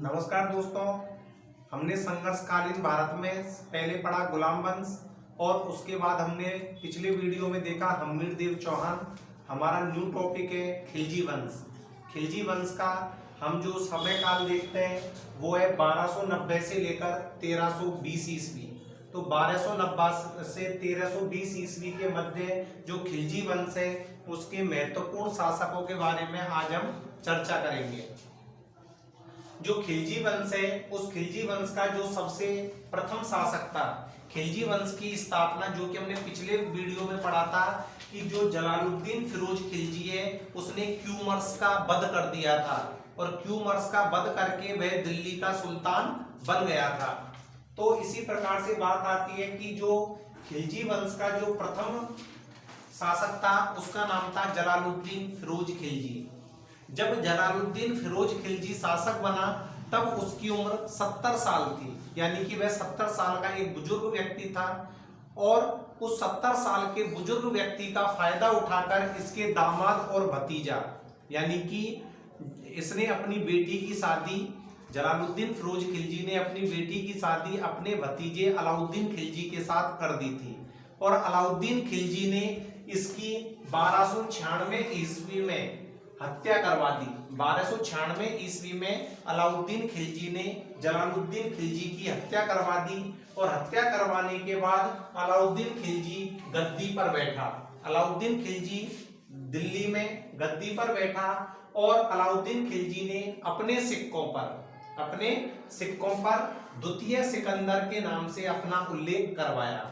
नमस्कार दोस्तों। हमने संघर्षकालीन भारत में पहले पढ़ा गुलाम वंश और उसके बाद हमने पिछले वीडियो में देखा हम्मीर देव चौहान। हमारा न्यू टॉपिक है खिलजी वंश। खिलजी वंश का हम जो समय काल देखते हैं वो है 1290 से लेकर 1320 ईस्वी। तो 1290 से 1320 ईस्वी के मध्य जो खिलजी वंश है उसके महत्वपूर्ण शासकों के बारे में आज हम चर्चा करेंगे। जो खिलजी वंश है उस खिलजी वंश का जो सबसे प्रथम शासक था, खिलजी वंश की स्थापना जो कि हमने पिछले वीडियो में पढ़ा था कि जो जलालुद्दीन फिरोज खिलजी है उसने क्यूमर्स का वध कर दिया था और क्यूमर्स का वध करके वह दिल्ली का सुल्तान बन गया था। तो इसी प्रकार से बात आती है कि जो खिलजी वंश का जो प्रथम शासक था उसका नाम था जलालुद्दीन फिरोज खिलजी। जब जलालुद्दीन फिरोज खिलजी शासक बना तब उसकी उम्र 70 साल थी, यानी कि वह 70 साल का एक बुजुर्ग व्यक्ति था और उस 70 साल के बुजुर्ग व्यक्ति का फायदा उठाकर इसके दामाद और भतीजा, यानी कि इसने अपनी बेटी की शादी, जलालुद्दीन फिरोज खिलजी ने अपनी बेटी की शादी अपने भतीजे अलाउद्दीन खिलजी के साथ कर दी थी और अलाउद्दीन खिलजी ने इसकी 1296 ईस्वी में हत्या करवा दी। 1296 ईस्वी में अलाउद्दीन खिलजी ने जलालुद्दीन खिलजी की हत्या करवा दी और हत्या करवाने के बाद अलाउद्दीन खिलजी गद्दी पर बैठा। अलाउद्दीन खिलजी दिल्ली में गद्दी पर बैठा और अलाउद्दीन खिलजी ने अपने सिक्कों पर द्वितीय सिकंदर के नाम से अपना उल्लेख करवाया,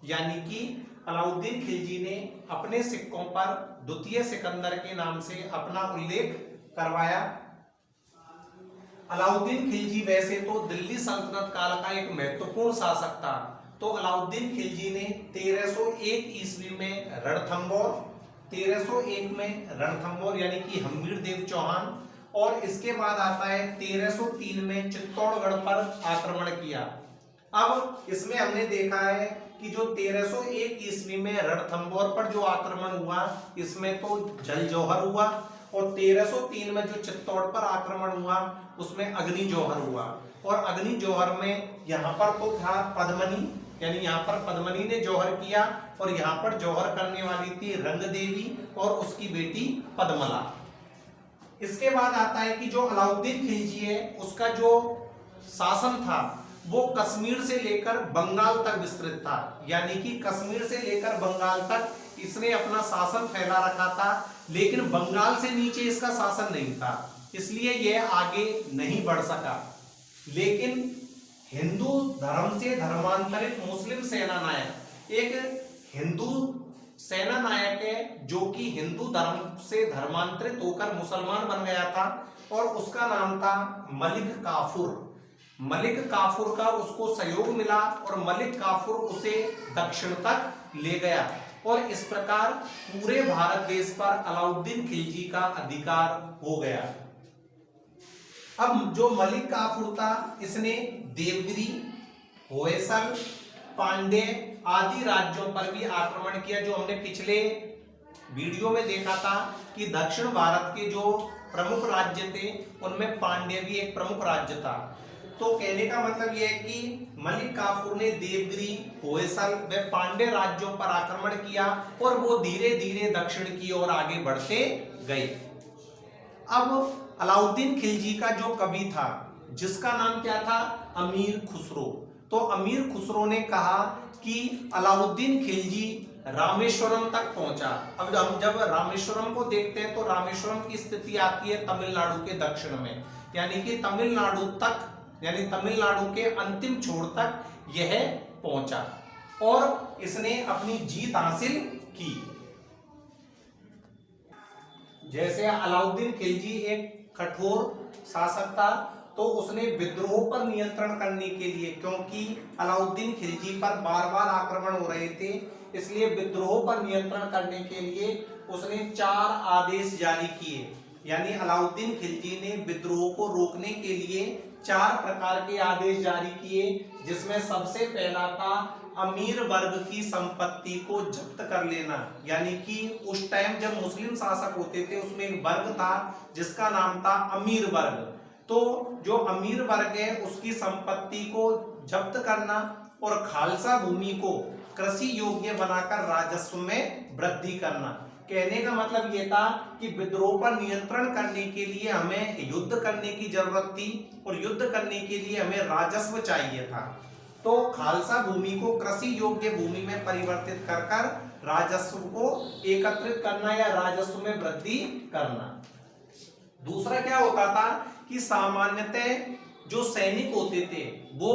यानी कि अलाउद्दीन खिलजी ने अपने सिक्कों पर द्वितीय सिकंदर के नाम से अपना उल्लेख करवाया। अलाउद्दीन खिलजी वैसे तो दिल्ली सल्तनत काल का एक महत्वपूर्ण शासक था। तो अलाउद्दीन खिलजी ने 1301 ईस्वी में रणथंबोर, 1301 में रणथंबोर यानी कि हम्मीर देव चौहान, और इसके बाद आता है 1303 में चित्तौड़गढ़ पर आक्रमण किया। अब इसमें हमने देखा है कि जो 1301 ईस्वी में रणथंबोर पर जो आक्रमण हुआ इसमें तो जल जौहर हुआ और 1303 में जो चित्तौड़ पर आक्रमण हुआ उसमें अग्नि जौहर हुआ। और अग्नि जौहर में यहाँ पर तो था पद्मनी, यानी यहाँ पर पद्मनी ने जौहर किया और यहाँ पर जौहर करने वाली थी रंग देवी और उसकी बेटी पद्मला। इसके बाद आता है कि जो अलाउद्दीन खिलजी है उसका जो शासन था वो कश्मीर से लेकर बंगाल तक विस्तृत था, यानी कि कश्मीर से लेकर बंगाल तक इसने अपना शासन फैला रखा था, लेकिन बंगाल से नीचे इसका शासन नहीं था, इसलिए यह आगे नहीं बढ़ सका। लेकिन हिंदू धर्म से धर्मांतरित मुस्लिम सेना नायक, एक हिंदू सेना नायक है जो कि हिंदू धर्म से धर्मांतरित होकर मुसलमान बन गया था और उसका नाम था मलिक काफूर। मलिक काफूर का उसको सहयोग मिला और मलिक काफूर उसे दक्षिण तक ले गया और इस प्रकार पूरे भारत देश पर अलाउद्दीन खिलजी का अधिकार हो गया। अब जो मलिक काफूर था इसने देवगिरी, होयसल, पांड्य आदि राज्यों पर भी आक्रमण किया। जो हमने पिछले वीडियो में देखा था कि दक्षिण भारत के जो प्रमुख राज्य थे उनमें पांड्य भी एक प्रमुख राज्य था। तो कहने का मतलब यह है कि मलिक काफूर ने देवगिरी, होयसल व पांड्य राज्यों पर आक्रमण किया और वो धीरे धीरे दक्षिण की ओर आगे बढ़ते गए। अब अलाउद्दीन खिलजी का जो कवि था जिसका नाम क्या था, अमीर खुसरो। तो अमीर खुसरो ने कहा कि अलाउद्दीन खिलजी रामेश्वरम तक पहुंचा। अब हम जब रामेश्वरम को देखते हैं तो रामेश्वरम की स्थिति आती है तमिलनाडु के दक्षिण में, यानी कि तमिलनाडु तक, यानी तमिलनाडु के अंतिम छोर तक यह पहुंचा और इसने अपनी जीत हासिल की। जैसे अलाउद्दीन खिलजी एक कठोर शासक था तो उसने विद्रोह पर नियंत्रण करने के लिए, क्योंकि अलाउद्दीन खिलजी पर बार बार आक्रमण हो रहे थे, इसलिए विद्रोह पर नियंत्रण करने के लिए उसने 4 आदेश जारी किए। यानी अलाउद्दीन खिलजी ने विद्रोह को रोकने के लिए 4 प्रकार के आदेश जारी किए, जिसमें सबसे पहला था अमीर वर्ग की संपत्ति को जब्त कर लेना। यानी कि उस टाइम जब मुस्लिम शासक होते थे उसमें एक वर्ग था जिसका नाम था अमीर वर्ग। तो जो अमीर वर्ग है उसकी संपत्ति को जब्त करना और खालसा भूमि को कृषि योग्य बनाकर राजस्व में वृद्धि करना। कहने का मतलब ये था कि विद्रोह पर नियंत्रण करने के लिए हमें युद्ध करने की जरूरत थी और युद्ध करने के लिए हमें राजस्व चाहिए था। तो खालसा भूमि को कृषि योग्य भूमि में परिवर्तित कर कर राजस्व को एकत्रित करना या राजस्व में वृद्धि करना। दूसरा क्या होता था कि सामान्यतः जो सैनिक होते थे वो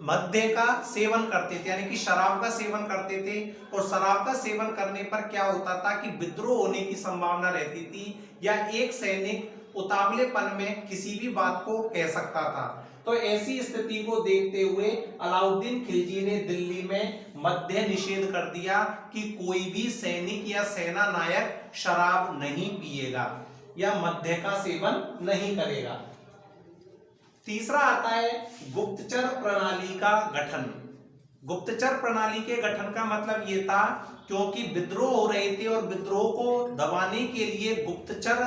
मद्य का सेवन करते थे, यानी कि शराब का सेवन करते थे। और शराब का सेवन करने पर क्या होता था कि विद्रोह होने की संभावना रहती थी या एक सैनिक उतावलेपन में किसी भी बात को कह सकता था। तो ऐसी स्थिति को देखते हुए अलाउद्दीन खिलजी ने दिल्ली में मद्य निषेध कर दिया कि कोई भी सैनिक या सेना नायक शराब नहीं पिएगा या मद्य का सेवन नहीं करेगा। तीसरा आता है गुप्तचर प्रणाली का गठन। गुप्तचर प्रणाली के गठन का मतलब यह था क्योंकि विद्रोह हो रहे थे और विद्रोह को दबाने के लिए गुप्तचर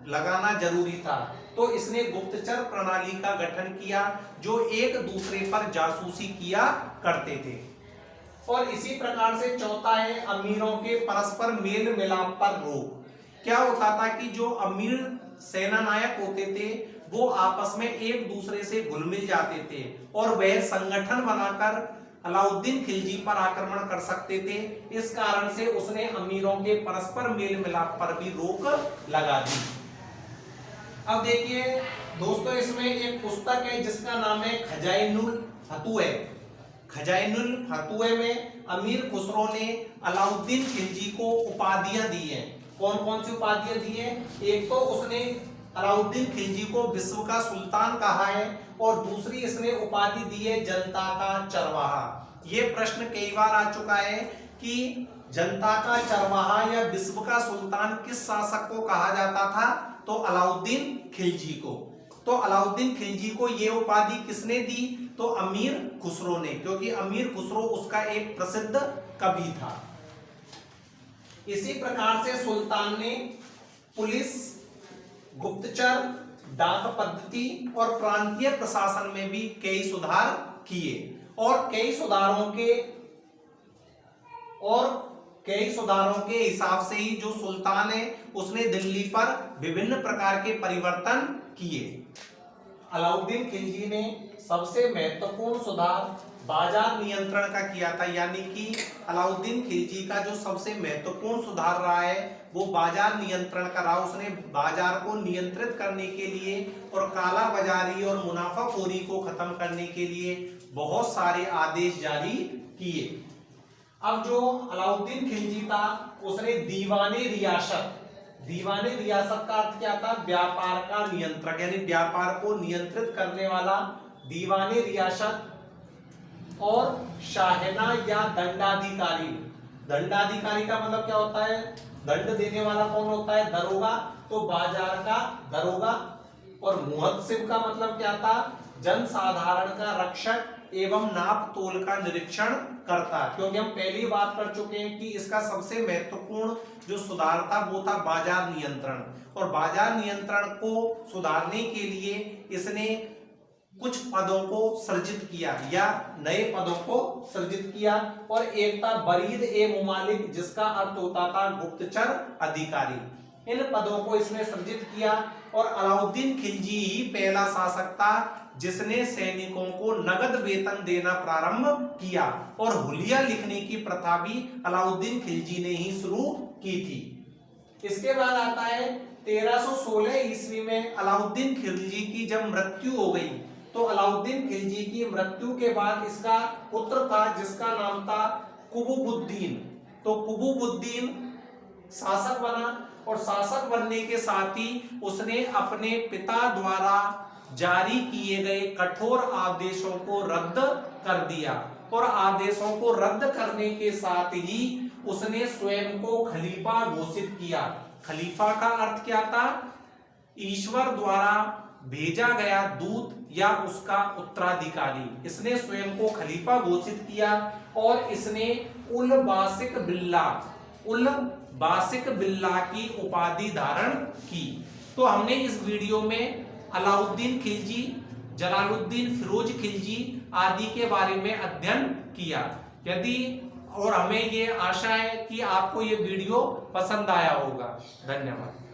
लगाना जरूरी था, तो इसने गुप्तचर प्रणाली का गठन किया जो एक दूसरे पर जासूसी किया करते थे। और इसी प्रकार से चौथा है अमीरों के परस्पर मेल मिलाप पर रोक। क्या होता था कि जो अमीर सेना नायक होते थे वो आपस में एक दूसरे से घुल मिल जाते थे और वह संगठन बनाकर अलाउद्दीन खिलजी पर आक्रमण कर सकते थे। इस कारण से उसने अमीरों के परस्पर मेल मिलाप पर भी रोक लगा दी। अब देखिए दोस्तों, इसमें एक पुस्तक है जिसका नाम है खजाइनुल फतुह। खजाइनुल फतुह में अमीर खुसरो ने अलाउद्दीन खिलजी को उपाधियां दी हैं। कौन कौन सी उपाधियां दी है? एक तो उसने अलाउद्दीन खिलजी को विश्व का सुल्तान कहा है और दूसरी इसने उपाधि दी है जनता का चरवाहा। ये प्रश्न कई बार आ चुका है कि जनता का चरवाहा या विश्व का सुल्तान किस शासक को कहा जाता था? तो अलाउद्दीन खिलजी को। तो अलाउद्दीन खिलजी को ये उपाधि किसने दी? तो अमीर खुसरो ने, क्योंकि अमीर खुसरो उसका एक प्रसिद्ध कवि था। इसी प्रकार से सुल्तान ने पुलिस, गुप्तचर, डाक पद्धति और प्रांतीय प्रशासन में भी कई सुधार किए और कई सुधारों के हिसाब से ही जो सुल्तान है उसने दिल्ली पर विभिन्न प्रकार के परिवर्तन किए। अलाउद्दीन खिलजी ने सबसे महत्वपूर्ण सुधार बाजार नियंत्रण का किया था, यानी कि अलाउद्दीन खिलजी का जो सबसे महत्वपूर्ण सुधार रहा है वो बाजार नियंत्रण का रहा। उसने बाजार को नियंत्रित करने के लिए और काला बाजारी और मुनाफाखोरी को खत्म करने के लिए बहुत सारे आदेश जारी किए। अब जो अलाउद्दीन खिलजी था उसने दीवाने रियासत का अर्थ क्या था? व्यापार का नियंत्रक, यानी व्यापार को नियंत्रित करने वाला दीवाने रियासत और शाहना या दंडाधिकारी का मतलब क्या होता है? दंड देने वाला कौन होता है? दरोगा। तो बाजार का दरोगा। और मुहत्सिब का मतलब क्या था? जनसाधारण का रक्षक एवं नाप तोल का निरीक्षण करता। क्योंकि हम पहली बात कर चुके हैं कि इसका सबसे महत्वपूर्ण जो सुधार था वो था बाजार नियंत्रण, और बाजार नियंत्रण को सुधारने के लिए इसने कुछ पदों को सृजित किया या नए पदों को सृजित किया। और एक था बरीद ए मुमालिक, जिसका अर्थ होता था गुप्तचर अधिकारी। इन पदों को इसने सृजित किया और अलाउद्दीन खिलजी ही पहला शासक था जिसने सैनिकों को नगद वेतन देना प्रारंभ किया और हुलिया लिखने की प्रथा भी अलाउद्दीन खिलजी ने ही शुरू की थी। इसके बाद आता है 1316 ईस्वी में अलाउद्दीन खिलजी की जब मृत्यु हो गई तो अलाउद्दीन खिलजी की मृत्यु के बाद इसका पुत्र था जिसका नाम था कुतुबुद्दीन। तो कुतुबुद्दीन शासक बना और शासक बनने के साथ ही उसने अपने पिता द्वारा जारी किए गए कठोर आदेशों को रद्द कर दिया और आदेशों को रद्द करने के साथ ही उसने स्वयं को खलीफा घोषित किया। खलीफा का अर्थ क्या था? ईश्वर द्वारा भेजा गया दूत या उसका उत्तराधिकारी। इसने स्वयं को खलीफा घोषित किया और इसने उल बासिक बिल्ला की उपाधि धारण की। तो हमने इस वीडियो में अलाउद्दीन खिलजी, जलालुद्दीन फिरोज खिलजी आदि के बारे में अध्ययन किया। और हमें ये आशा है कि आपको ये वीडियो पसंद आया होगा। धन्यवाद।